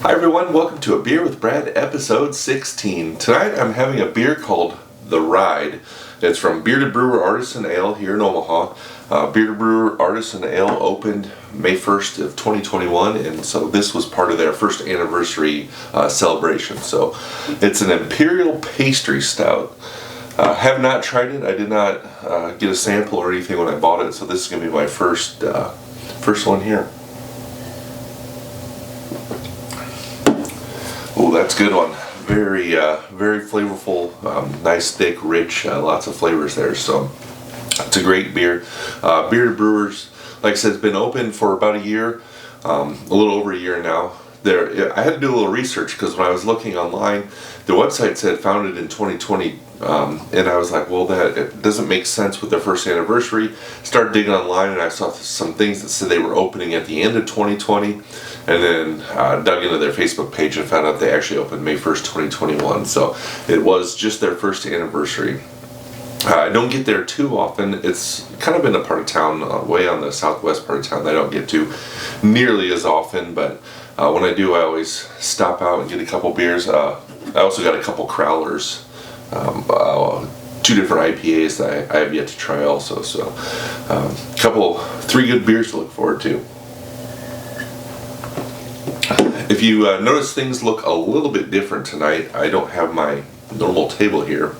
Hi everyone, welcome to A Beer with Brad, episode 16. Tonight I'm having a beer called The Ride. It's from Bearded Brewer Artisan Ale here in Omaha. Bearded Brewer Artisan Ale opened May 1st of 2021, and so this was part of their first anniversary celebration. So it's an imperial pastry stout. Have not tried it. I did not get a sample or anything when I bought it, so this is going to be my first one here. Oh, that's a good one. Very flavorful, nice, thick, rich, lots of flavors there. So it's a great beer. Bearded Brewers, like I said, has been open for about a year, a little over a year now. I had to do a little research because when I was looking online, the website said founded in 2020, and I was like, well, it doesn't make sense with their first anniversary. Started digging online, and I saw some things that said they were opening at the end of 2020, and then dug into their Facebook page and found out they actually opened May 1st, 2021. So it was just their first anniversary. I don't get there too often. It's kind of in a part of town, way on the southwest part of town that I don't get to nearly as often, but when I do, I always stop out and get a couple beers. I also got a couple crowlers, 2 different IPAs that I have yet to try also. So 3 good beers to look forward to. If you notice things look a little bit different tonight, I don't have my normal table here.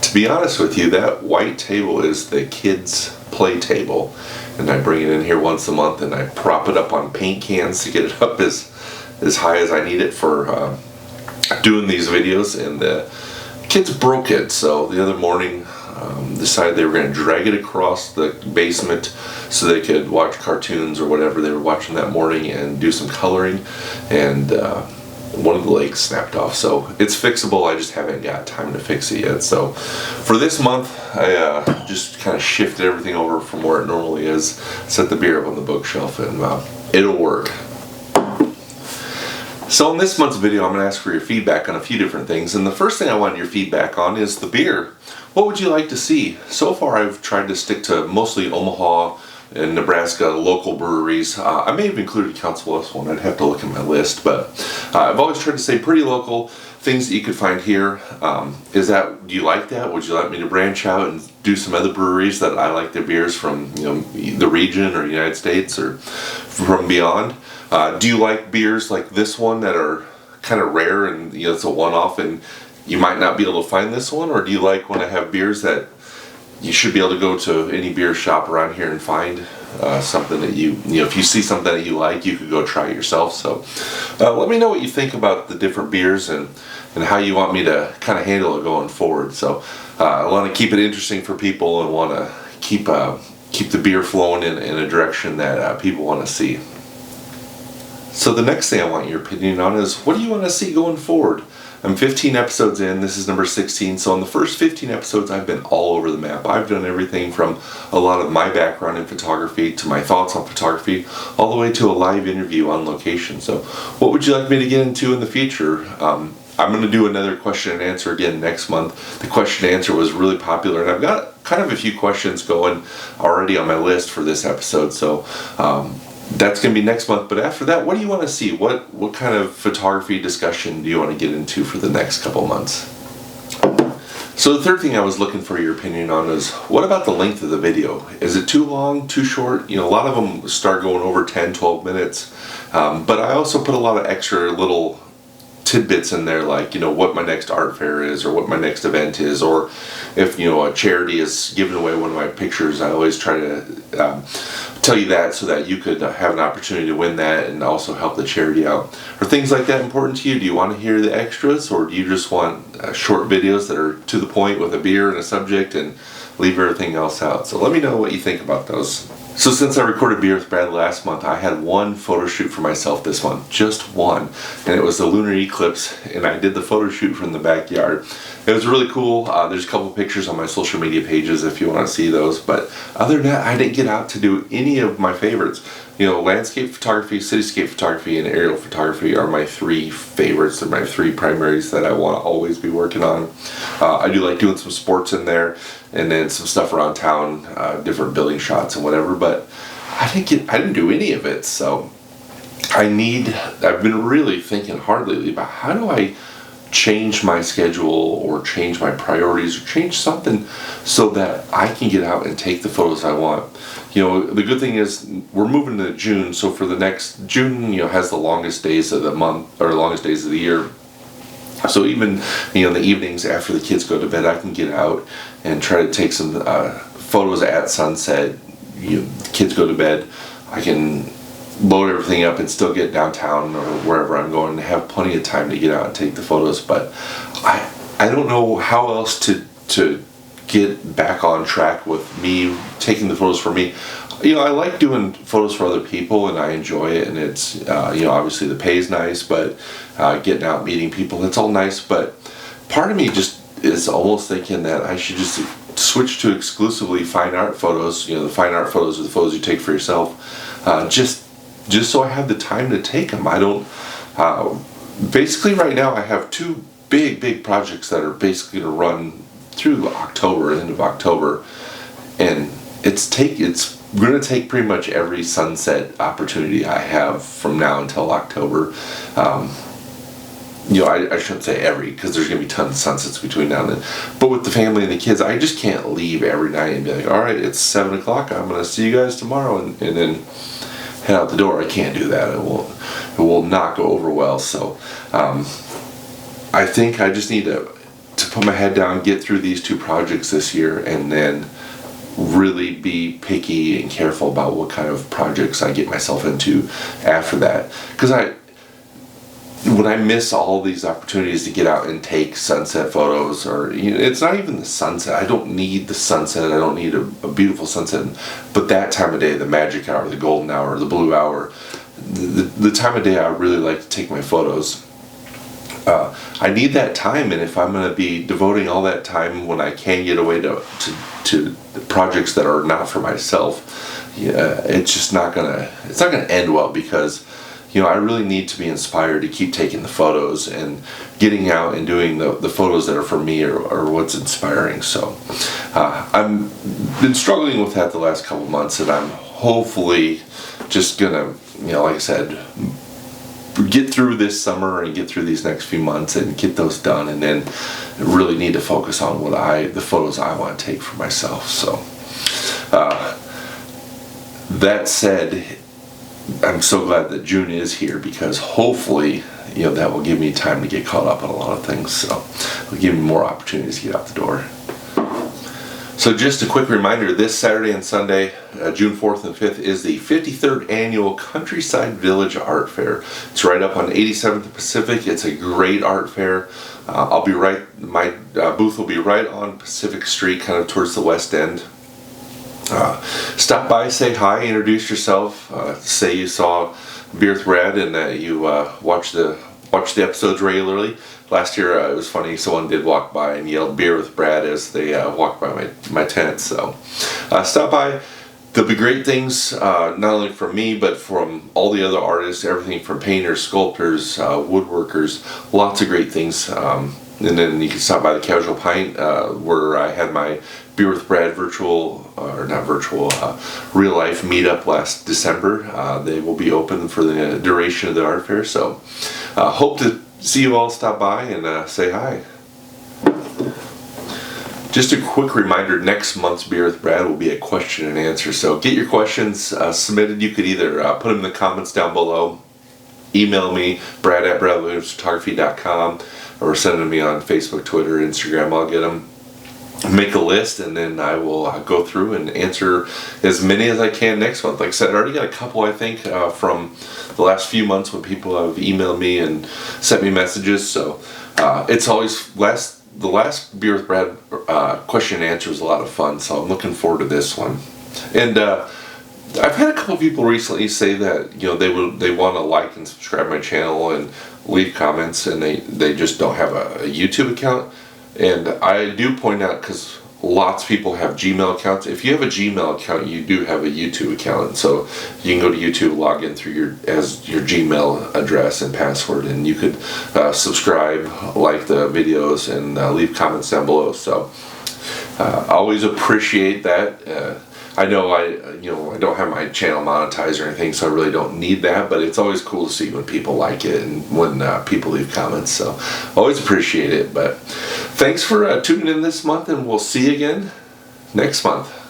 To be honest with you, that white table is the kids' play table, and I bring it in here once a month and I prop it up on paint cans to get it up as high as I need it for doing these videos. And the kids broke it, so the other morning decided they were going to drag it across the basement so they could watch cartoons or whatever they were watching that morning and do some coloring, and one of the legs snapped off. So it's fixable, I just haven't got time to fix it yet. So for this month, I just kind of shifted everything over from where it normally is, set the beer up on the bookshelf, and it'll work. So in this month's video, I'm going to ask for your feedback on a few different things, and the first thing I want your feedback on is the beer. What would you like to see? So far I've tried to stick to mostly Omaha and Nebraska local breweries. I may have included Council Bluffs one, I'd have to look at my list, but I've always tried to stay pretty local, things that you could find here. Do you like that? Would you like me to branch out and do some other breweries that I like their beers from, the region or United States or from beyond? Do you like beers like this one that are kind of rare and it's a one-off and you might not be able to find this one? Or do you like when I have beers that you should be able to go to any beer shop around here and find something that if you see something that you like, you could go try it yourself? So let me know what you think about the different beers and how you want me to kind of handle it going forward. So I want to keep it interesting for people and want to keep the beer flowing in a direction that people want to see. So the next thing I want your opinion on is, what do you want to see going forward? I'm 15 episodes in, this is number 16, so in the first 15 episodes I've been all over the map. I've done everything from a lot of my background in photography to my thoughts on photography, all the way to a live interview on location. So what would you like me to get into in the future? I'm going to do another question and answer again next month. The question and answer was really popular, and I've got kind of a few questions going already on my list for this episode, so that's going to be next month. But after that, what do you want to see? What kind of photography discussion do you want to get into for the next couple months? So the third thing I was looking for your opinion on is, what about the length of the video? Is it too long, too short? A lot of them start going over 10, 12 minutes. But I also put a lot of extra little tidbits in there, like what my next art fair is, or what my next event is, or if a charity is giving away one of my pictures, I always try to tell you that so that you could have an opportunity to win that and also help the charity out. Are things like that important to you? Do you want to hear the extras, or do you just want short videos that are to the point with a beer and a subject and leave everything else out? So let me know what you think about those. So since I recorded Beer with Brad last month, I had one photo shoot for myself this month, just one, and it was the lunar eclipse, and I did the photo shoot from the backyard. It was really cool. There's a couple pictures on my social media pages if you want to see those, but other than that, I didn't get out to do any of my favorites. Landscape photography, cityscape photography, and aerial photography are my 3 favorites. They're my 3 primaries that I want to always be working on. I do like doing some sports in there, and then some stuff around town, different building shots and whatever, but I didn't do any of it. So I've been really thinking hard lately about how do I change my schedule or change my priorities or change something so that I can get out and take the photos I want. The good thing is we're moving to June, so for the next June, has the longest days of the month or longest days of the year. So even in the evenings after the kids go to bed, I can get out and try to take some photos at sunset. Kids go to bed, I can load everything up and still get downtown or wherever I'm going and have plenty of time to get out and take the photos. But I don't know how else to get back on track with me taking the photos for me. I like doing photos for other people and I enjoy it, and it's obviously the pay is nice, but getting out meeting people, it's all nice. But part of me just is almost thinking that I should just switch to exclusively fine art photos. The fine art photos are the photos you take for yourself, just so I have the time to take them. I don't basically right now I have two big projects that are basically to run through October, end of October, and it's going to take pretty much every sunset opportunity I have from now until October. I shouldn't say every, because there's going to be tons of sunsets between now and then. But with the family and the kids, I just can't leave every night and be like, all right, it's 7 o'clock, I'm going to see you guys tomorrow, and then head out the door. I can't do that. It will not go over well. So I think I just need to put my head down, get through these two projects this year, and then really be picky and careful about what kind of projects I get myself into after that. Because when I miss all these opportunities to get out and take sunset photos, or it's not even the sunset. I don't need the sunset. I don't need a beautiful sunset. But that time of day, the magic hour, the golden hour, the blue hour, the time of day I really like to take my photos. I need that time, and if I'm going to be devoting all that time when I can get away to projects that are not for myself, it's just not gonna end well, because I really need to be inspired to keep taking the photos, and getting out and doing the photos that are for me are what's inspiring. So I've been struggling with that the last couple months, and I'm hopefully just gonna, like I said, get through this summer and get through these next few months and get those done, and then really need to focus on the photos I want to take for myself. So that said, I'm so glad that June is here, because hopefully that will give me time to get caught up on a lot of things. So it'll give me more opportunities to get out the door. So just a quick reminder, this Saturday and Sunday, June 4th and 5th, is the 53rd Annual Countryside Village Art Fair. It's right up on 87th and Pacific. It's a great art fair. My booth will be right on Pacific Street, kind of towards the west end. Stop by, say hi, introduce yourself, say you saw Bearded Brewers and that you watch the episodes regularly. Last year it was funny, someone did walk by and yelled "Beer with Brad" as they walked by my tent. So stop by. There'll be great things, not only from me, but from all the other artists, everything from painters, sculptors, woodworkers, lots of great things. And then you can stop by the Casual Pint, where I had my Beer with Brad real life meetup last December. They will be open for the duration of the art fair. So hope to see you all stop by and say hi. Just a quick reminder, next month's Beer with Brad will be a question and answer. So get your questions submitted. You could either put them in the comments down below, email me, brad@bradwilliamsphotography.com, or send them to me on Facebook, Twitter, Instagram. I'll get them. Make a list, and then I will go through and answer as many as I can next month. Like I said, I already got a couple, I think, from the last few months when people have emailed me and sent me messages. So it's always the last Beer with Brad question and answer was a lot of fun, so I'm looking forward to this one. And I've had a couple people recently say that they want to like and subscribe my channel and leave comments, and they just don't have a YouTube account. And I do point out, because lots of people have Gmail accounts. If you have a Gmail account, you do have a YouTube account. So you can go to YouTube, log in through your Gmail address and password, and you could subscribe, like the videos, and leave comments down below. So I always appreciate that. I know I don't have my channel monetized or anything, so I really don't need that, but it's always cool to see when people like it and when people leave comments, so always appreciate it. But thanks for tuning in this month, and we'll see you again next month.